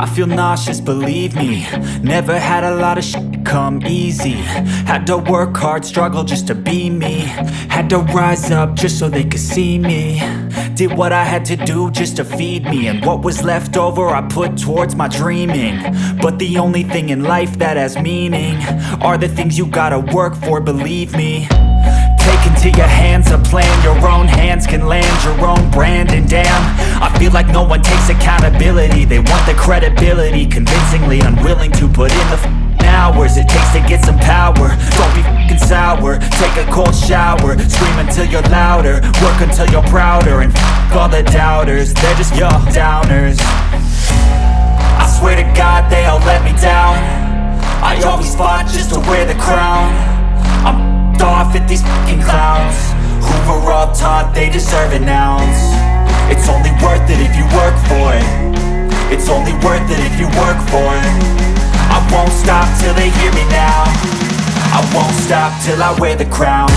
I feel nauseous, believe me. Never had a lot of shit come easy. Had to work hard, struggle just to be me. Had to rise up just so they could see me. Did what I had to do just to feed me, and what was left over I put towards my dreaming. But the only thing in life that has meaning are the things you gotta work for, believe me. Take into your hands a plan, your own hands can land your own brand. And damn, I feel like no one takes accountability. They want the credibility, convincingly unwilling to put in the hours it takes to get some power. Don't be f***ing sour, take a cold shower. Scream until you're louder, work until you're prouder. And f*** all the doubters, they're just your downers. I swear to God they all let me down. I always fought just to wear the crown. I'm off at these fucking clowns who were all taught they deserve an ounce. It's only worth it if you work for it. It's only worth it if you work for it. I won't stop till they hear me now. I won't stop till I wear the crown.